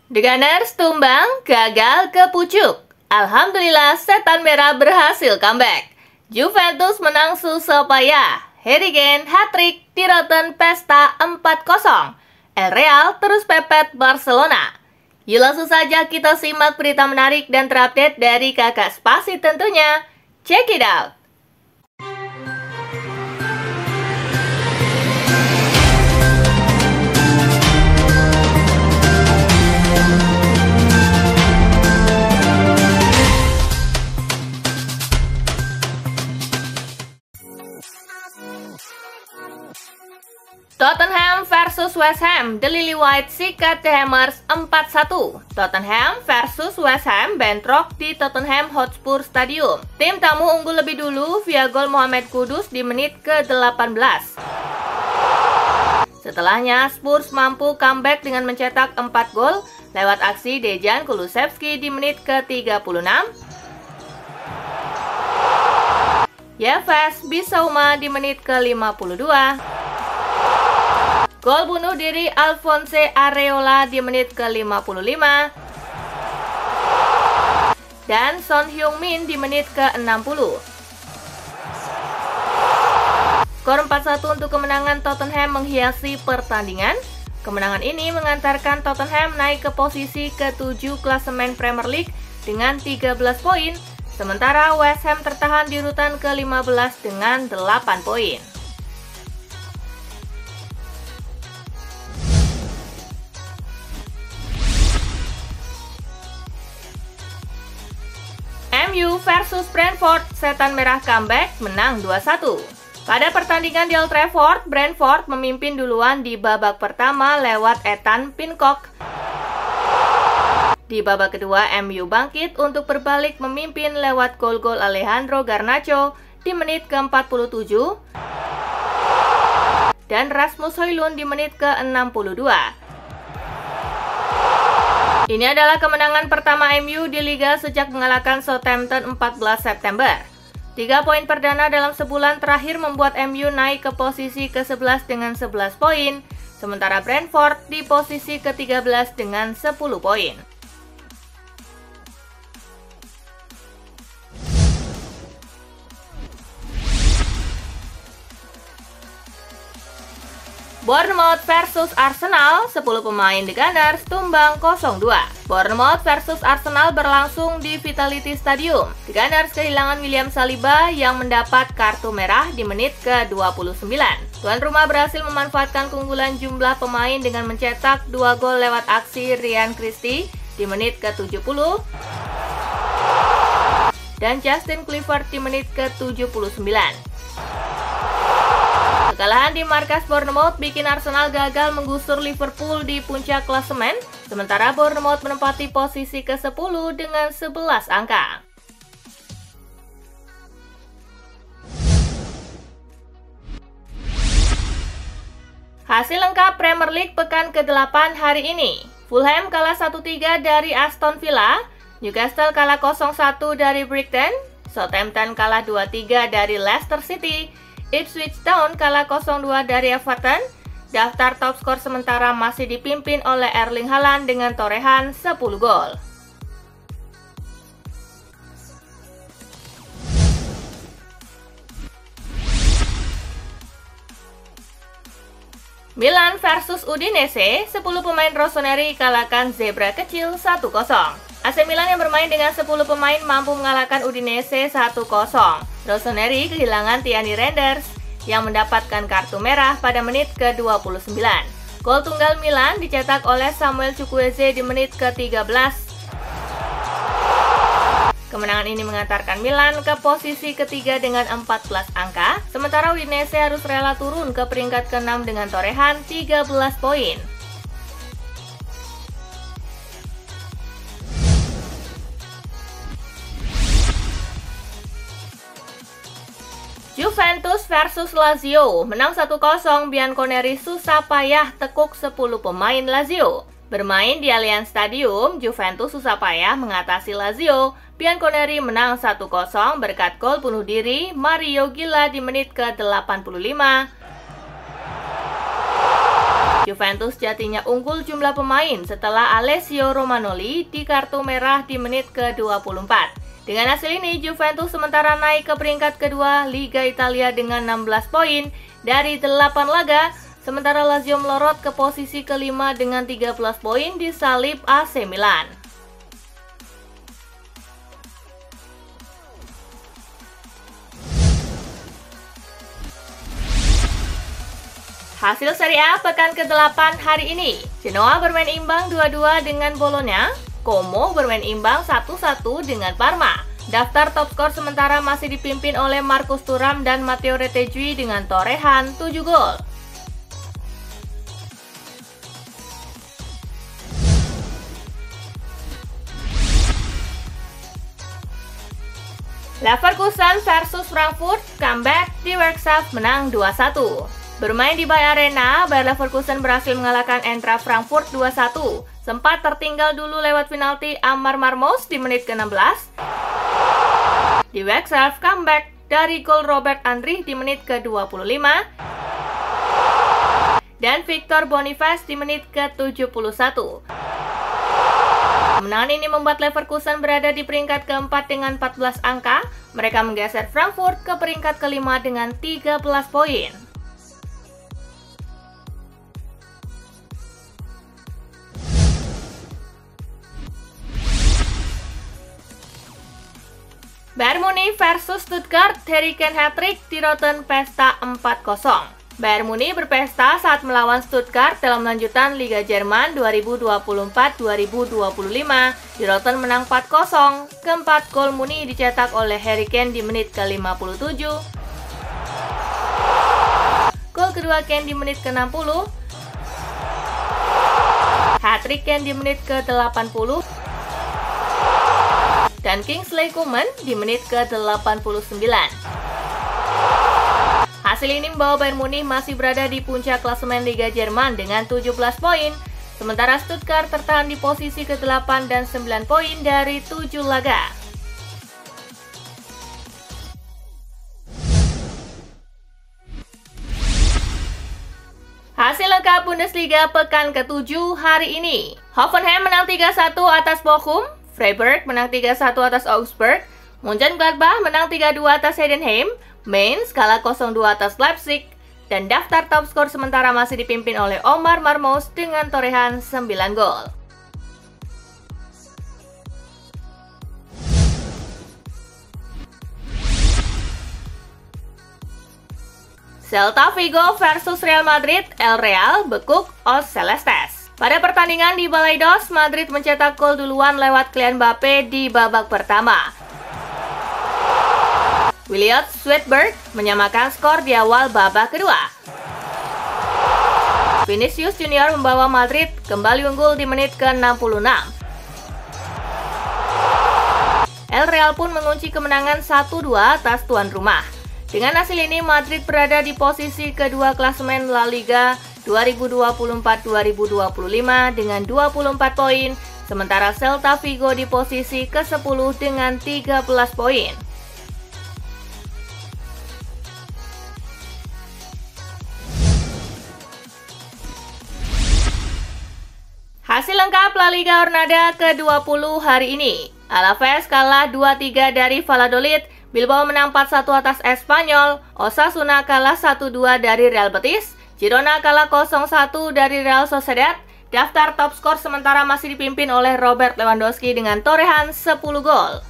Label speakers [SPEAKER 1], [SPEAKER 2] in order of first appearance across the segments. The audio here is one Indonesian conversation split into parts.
[SPEAKER 1] The Gunners tumbang, gagal ke pucuk. Alhamdulillah setan merah berhasil comeback. Juventus menang susah payah. Harry Kane hat-trick di Rotten pesta 4-0. El Real terus pepet Barcelona. Yuk langsung saja kita simak berita menarik dan terupdate dari Kakak Spasi tentunya. Check it out! Tottenham versus West Ham, The Lily White sikat The Hammers 4-1. Tottenham versus West Ham bentrok di Tottenham Hotspur Stadium. Tim tamu unggul lebih dulu via gol Mohamed Kudus di menit ke-18. Setelahnya, Spurs mampu comeback dengan mencetak 4 gol lewat aksi Dejan Kulusevski di menit ke-36. Yves Bissouma di menit ke-52. Gol bunuh diri Alphonse Areola di menit ke-55. Dan Son Heung-min di menit ke-60. Skor 4-1 untuk kemenangan Tottenham menghiasi pertandingan. Kemenangan ini mengantarkan Tottenham naik ke posisi ke-7 klasemen Premier League dengan 13 poin. Sementara West Ham tertahan di urutan ke-15 dengan 8 poin. MU versus Brentford, setan merah comeback menang 2-1. Pada pertandingan di Old Trafford, Brentford memimpin duluan di babak pertama lewat Ethan Pincock. Di babak kedua, MU bangkit untuk berbalik memimpin lewat gol-gol Alejandro Garnacho di menit ke-47 dan Rasmus Højlund di menit ke-62. Ini adalah kemenangan pertama MU di Liga sejak mengalahkan Southampton 14 September. 3 poin perdana dalam sebulan terakhir membuat MU naik ke posisi ke-11 dengan 11 poin, sementara Brentford di posisi ke-13 dengan 10 poin. Bournemouth versus Arsenal, 10 pemain The Gunners tumbang 0-2. Bournemouth versus Arsenal berlangsung di Vitality Stadium. The Gunners kehilangan William Saliba yang mendapat kartu merah di menit ke-29. Tuan rumah berhasil memanfaatkan keunggulan jumlah pemain dengan mencetak 2 gol lewat aksi Ryan Christie di menit ke-70 dan Justin Kluivert di menit ke-79. Kekalahan di markas Bournemouth bikin Arsenal gagal menggusur Liverpool di puncak klasemen, sementara Bournemouth menempati posisi ke-10 dengan 11 angka. Hasil lengkap Premier League pekan ke-8 hari ini. Fulham kalah 1-3 dari Aston Villa, Newcastle kalah 0-1 dari Brighton, Southampton kalah 2-3 dari Leicester City, Ipswich Town kalah 0-2 dari Everton. Daftar top skor sementara masih dipimpin oleh Erling Haaland dengan torehan 10 gol. Milan versus Udinese, 10 pemain Rossoneri kalahkan Zebra kecil 1-0. AC Milan yang bermain dengan 10 pemain mampu mengalahkan Udinese 1-0. Rossoneri kehilangan Tiani Reinders yang mendapatkan kartu merah pada menit ke-29. Gol tunggal Milan dicetak oleh Samuel Chukwueze di menit ke-13. Kemenangan ini mengantarkan Milan ke posisi ketiga dengan 14 angka, sementara Udinese harus rela turun ke peringkat ke-6 dengan torehan 13 poin. Juventus versus Lazio, menang 1-0, Bianconeri susah payah tekuk 10 pemain Lazio. Bermain di Allianz Stadium, Juventus susah payah mengatasi Lazio. Bianconeri menang 1-0 berkat gol bunuh diri Mario Gila di menit ke-85 Juventus jadinya unggul jumlah pemain setelah Alessio Romagnoli di kartu merah di menit ke-24. Dengan hasil ini, Juventus sementara naik ke peringkat kedua Liga Italia dengan 16 poin dari 8 laga, sementara Lazio melorot ke posisi kelima dengan 13 poin di salib AC Milan. Hasil Serie A pekan ke-8 hari ini, Genoa bermain imbang 2-2 dengan Bologna, Como bermain imbang 1-1 dengan Parma. Daftar top skor sementara masih dipimpin oleh Marcus Thuram dan Matteo Retegui dengan torehan 7 gol. Leverkusen versus Frankfurt, comeback di Werkself menang 2-1. Bermain di Bayer Arena, Bayer Leverkusen berhasil mengalahkan Eintracht Frankfurt 2-1. Sempat tertinggal dulu lewat penalti Amar Marmos di menit ke-16. Di Werkself, comeback dari gol Robert Andrich di menit ke-25. Dan Victor Boniface di menit ke-71. Kemenangan ini membuat Leverkusen berada di peringkat keempat dengan 14 angka. Mereka menggeser Frankfurt ke peringkat kelima dengan 13 poin. Bayern Munich versus Stuttgart, Harry Kane hat-trick di Rotten pesta 4-0. Bayern Munich berpesta saat melawan Stuttgart dalam lanjutan Liga Jerman 2024-2025. Di Rotten menang 4-0. Keempat gol Munich dicetak oleh Harry Kane di menit ke-57. Gol kedua Kane di menit ke-60. Hat-trick Kane di menit ke-80. Dan Kingsley Coman di menit ke-89. Hasil ini membawa Bayern Munich masih berada di puncak klasemen Liga Jerman dengan 17 poin, sementara Stuttgart tertahan di posisi ke-8 dan 9 poin dari 7 laga. Hasil lengkap Bundesliga pekan ke-7 hari ini. Hoffenheim menang 3-1 atas Bochum. Freiburg menang 3-1 atas Augsburg, Mönchengladbach menang 3-2 atas Heidenheim, Mainz kalah 0-2 atas Leipzig, dan daftar top skor sementara masih dipimpin oleh Omar Marmos dengan torehan 9 gol. Celta Vigo versus Real Madrid, El Real bekuk Os Celestes. Pada pertandingan di Balaidos, Madrid mencetak gol duluan lewat Kylian Mbappe di babak pertama. Williot Sweetberg menyamakan skor di awal babak kedua. Vinicius Junior membawa Madrid kembali unggul di menit ke-66. El Real pun mengunci kemenangan 1-2 atas tuan rumah. Dengan hasil ini, Madrid berada di posisi kedua klasemen La Liga 2024-2025 dengan 24 poin, sementara Celta Vigo di posisi ke-10 dengan 13 poin. Hasil lengkap La Liga Jornada ke-20 hari ini. Alaves kalah 2-3 dari Valladolid, Bilbao menang 4-1 atas Espanyol, Osasuna kalah 1-2 dari Real Betis, Girona kalah 0-1 dari Real Sociedad. Daftar top skor sementara masih dipimpin oleh Robert Lewandowski dengan torehan 10 gol.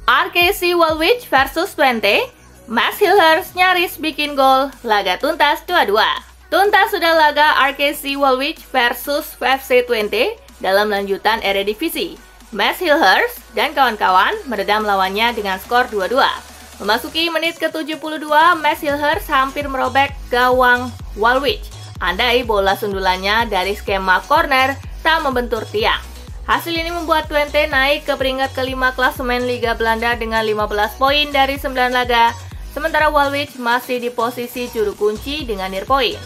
[SPEAKER 1] RKC Waalwijk versus Twente, Max Hilhers nyaris bikin gol, laga tuntas 2-2. Tuntas sudah laga RKC Waalwijk versus FC Twente dalam lanjutan Eredivisie. Max Hilhers dan kawan-kawan meredam lawannya dengan skor 2-2. Memasuki menit ke-72, Max Hilhers hampir merobek gawang Waalwijk. Andai bola sundulannya dari skema corner tak membentur tiang. Hasil ini membuat Twente naik ke peringkat kelima klasemen Liga Belanda dengan 15 poin dari 9 laga, sementara Waalwijk masih di posisi juru kunci dengan nil poin.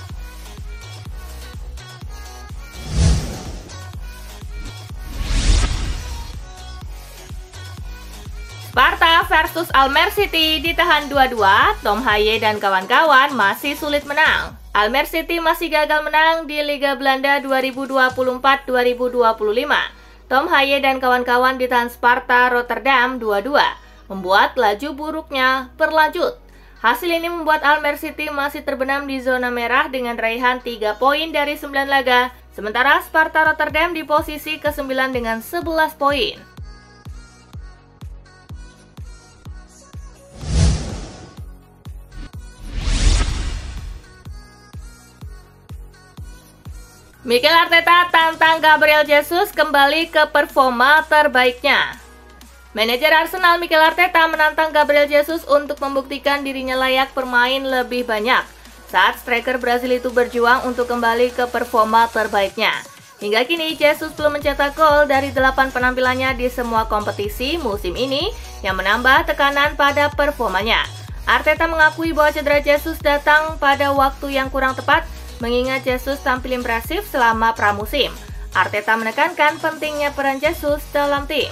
[SPEAKER 1] Sparta versus Almere City ditahan 2-2, Tom Haye dan kawan-kawan masih sulit menang. Almere City masih gagal menang di Liga Belanda 2024-2025. Tom Haye dan kawan-kawan ditahan Sparta Rotterdam 2-2, membuat laju buruknya berlanjut. Hasil ini membuat Almere City masih terbenam di zona merah dengan raihan 3 poin dari 9 laga, sementara Sparta Rotterdam di posisi ke-9 dengan 11 poin. Mikel Arteta tantang Gabriel Jesus kembali ke performa terbaiknya. Manajer Arsenal Mikel Arteta menantang Gabriel Jesus untuk membuktikan dirinya layak bermain lebih banyak saat striker Brasil itu berjuang untuk kembali ke performa terbaiknya. Hingga kini Jesus belum mencetak gol dari 8 penampilannya di semua kompetisi musim ini yang menambah tekanan pada performanya. Arteta mengakui bahwa cedera Jesus datang pada waktu yang kurang tepat mengingat Jesus tampil impresif selama pramusim. Arteta menekankan pentingnya peran Jesus dalam tim.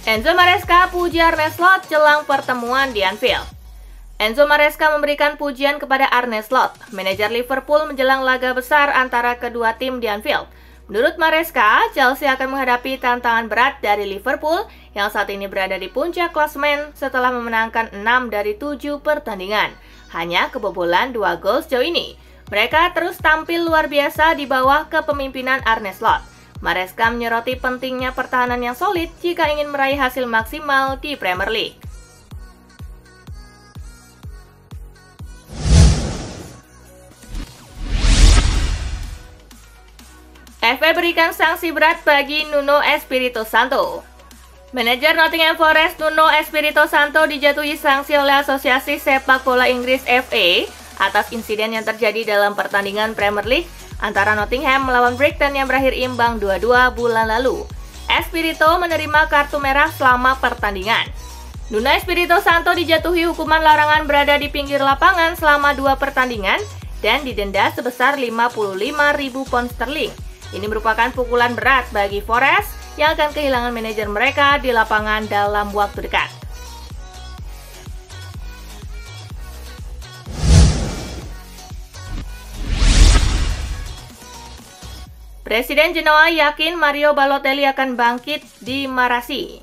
[SPEAKER 1] Enzo Maresca puji Arne Slot jelang pertemuan di Anfield. Enzo Maresca memberikan pujian kepada Arne Slot, manajer Liverpool menjelang laga besar antara kedua tim di Anfield. Menurut Maresca, Chelsea akan menghadapi tantangan berat dari Liverpool yang saat ini berada di puncak klasemen setelah memenangkan 6 dari 7 pertandingan. Hanya kebobolan 2 gol sejauh ini. Mereka terus tampil luar biasa di bawah kepemimpinan Arne Slot. Maresca menyoroti pentingnya pertahanan yang solid jika ingin meraih hasil maksimal di Premier League. FA berikan sanksi berat bagi Nuno Espirito Santo. Manajer Nottingham Forest Nuno Espirito Santo dijatuhi sanksi oleh Asosiasi Sepak Bola Inggris FA atas insiden yang terjadi dalam pertandingan Premier League antara Nottingham melawan Brighton yang berakhir imbang 2-2 bulan lalu. Espirito menerima kartu merah selama pertandingan. Nuno Espirito Santo dijatuhi hukuman larangan berada di pinggir lapangan selama 2 pertandingan dan didenda sebesar 55.000 pound sterling. Ini merupakan pukulan berat bagi Forest yang akan kehilangan manajer mereka di lapangan dalam waktu dekat. Presiden Genoa yakin Mario Balotelli akan bangkit di Marassi.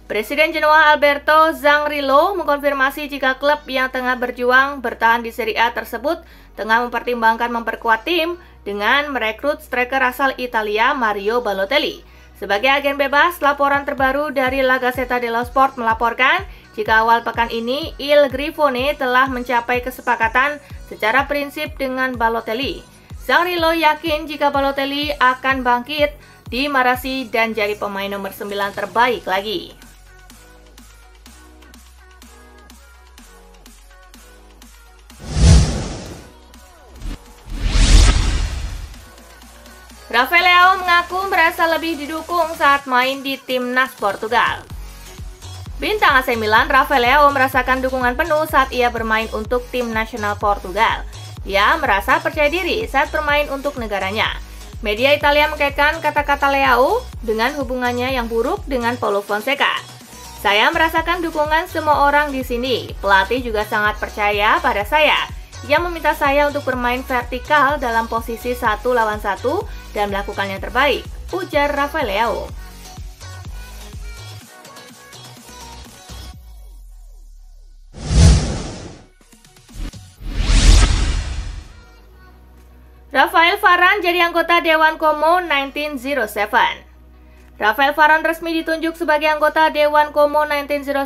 [SPEAKER 1] Presiden Genoa Alberto Zangrillo mengkonfirmasi jika klub yang tengah berjuang bertahan di Serie A tersebut tengah mempertimbangkan memperkuat tim dengan merekrut striker asal Italia Mario Balotelli. Sebagai agen bebas, laporan terbaru dari La Gazzetta dello Sport melaporkan jika awal pekan ini Il Grifone telah mencapai kesepakatan secara prinsip dengan Balotelli. Zangrillo yakin jika Balotelli akan bangkit di Marassi dan jadi pemain nomor 9 terbaik lagi. Rafael Leao mengaku merasa lebih didukung saat main di timnas Portugal. Bintang AC Milan Rafael Leao merasakan dukungan penuh saat ia bermain untuk tim nasional Portugal. Ia merasa percaya diri saat bermain untuk negaranya. Media Italia mengkaitkan kata-kata Leao dengan hubungannya yang buruk dengan Paulo Fonseca. Saya merasakan dukungan semua orang di sini. Pelatih juga sangat percaya pada saya. Ia meminta saya untuk bermain vertikal dalam posisi 1 lawan 1 dan melakukan yang terbaik, ujar Rafael Leao. Rafael Varane jadi anggota Dewan Como 1907. Rafael Varane resmi ditunjuk sebagai anggota Dewan Como 1907.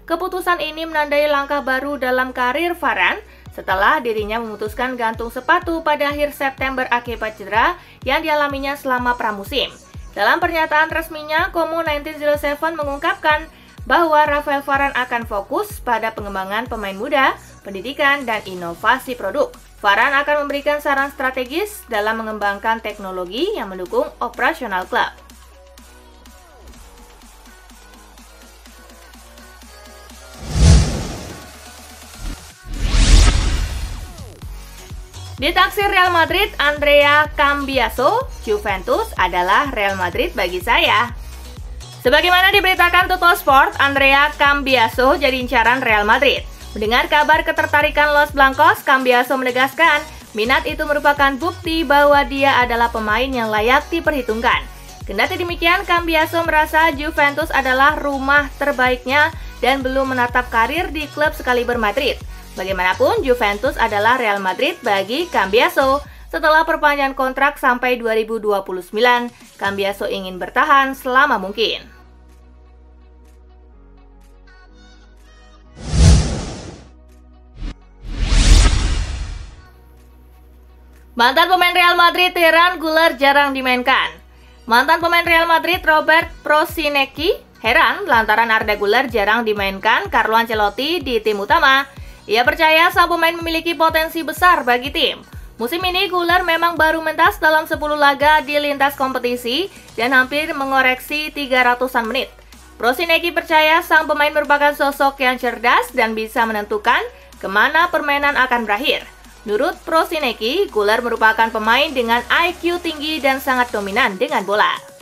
[SPEAKER 1] Keputusan ini menandai langkah baru dalam karir Varane setelah dirinya memutuskan gantung sepatu pada akhir September akibat cedera yang dialaminya selama pramusim. Dalam pernyataan resminya, Como 1907 mengungkapkan bahwa Rafael Varane akan fokus pada pengembangan pemain muda, pendidikan, dan inovasi produk. Varane akan memberikan saran strategis dalam mengembangkan teknologi yang mendukung operasional klub. Ditaksir Real Madrid, Andrea Cambiaso, Juventus adalah Real Madrid bagi saya. Sebagaimana diberitakan Tuttosport, Andrea Cambiaso jadi incaran Real Madrid. Mendengar kabar ketertarikan Los Blancos, Cambiaso menegaskan minat itu merupakan bukti bahwa dia adalah pemain yang layak diperhitungkan. Kendati demikian, Cambiaso merasa Juventus adalah rumah terbaiknya dan belum menatap karir di klub sekaliber Madrid. Bagaimanapun, Juventus adalah Real Madrid bagi Cambiaso. Setelah perpanjangan kontrak sampai 2029, Cambiaso ingin bertahan selama mungkin. Mantan pemain Real Madrid Ferran Güler jarang dimainkan. Mantan pemain Real Madrid Robert Prosinecki heran lantaran Arda Güler jarang dimainkan Carlo Ancelotti di tim utama. Ia percaya sang pemain memiliki potensi besar bagi tim. Musim ini Güler memang baru mentas dalam 10 laga di lintas kompetisi dan hampir mengoreksi 300-an menit. Prosinecki percaya sang pemain merupakan sosok yang cerdas dan bisa menentukan kemana permainan akan berakhir. Menurut Prosinecki, Güler merupakan pemain dengan IQ tinggi dan sangat dominan dengan bola.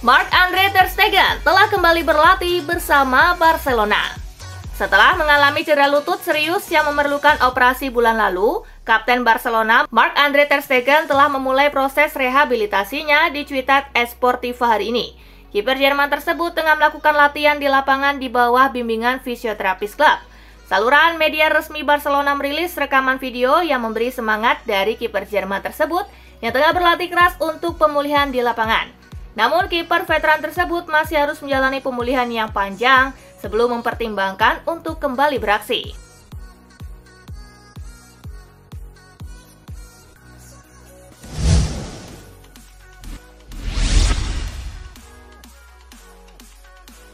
[SPEAKER 1] Marc-Andre ter Stegen telah kembali berlatih bersama Barcelona. Setelah mengalami cedera lutut serius yang memerlukan operasi bulan lalu, Kapten Barcelona Marc-Andre ter Stegen telah memulai proses rehabilitasinya di Ciutat Esportiva hari ini. Kiper Jerman tersebut tengah melakukan latihan di lapangan di bawah bimbingan fisioterapis klub. Saluran media resmi Barcelona merilis rekaman video yang memberi semangat dari kiper Jerman tersebut yang tengah berlatih keras untuk pemulihan di lapangan. Namun kiper veteran tersebut masih harus menjalani pemulihan yang panjang sebelum mempertimbangkan untuk kembali beraksi.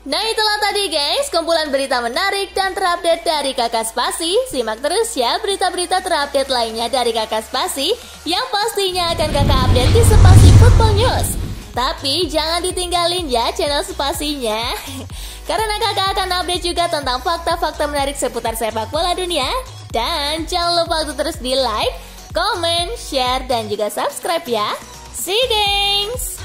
[SPEAKER 1] Nah itulah tadi guys, kumpulan berita menarik dan terupdate dari Kakak Spasi. Simak terus ya berita-berita terupdate lainnya dari Kakak Spasi yang pastinya akan Kakak update di Spasi Football News. Tapi jangan ditinggalin ya channel Spasinya, karena kakak akan update juga tentang fakta-fakta menarik seputar sepak bola dunia. Dan jangan lupa untuk terus di like, comment, share, dan juga subscribe ya. See you guys!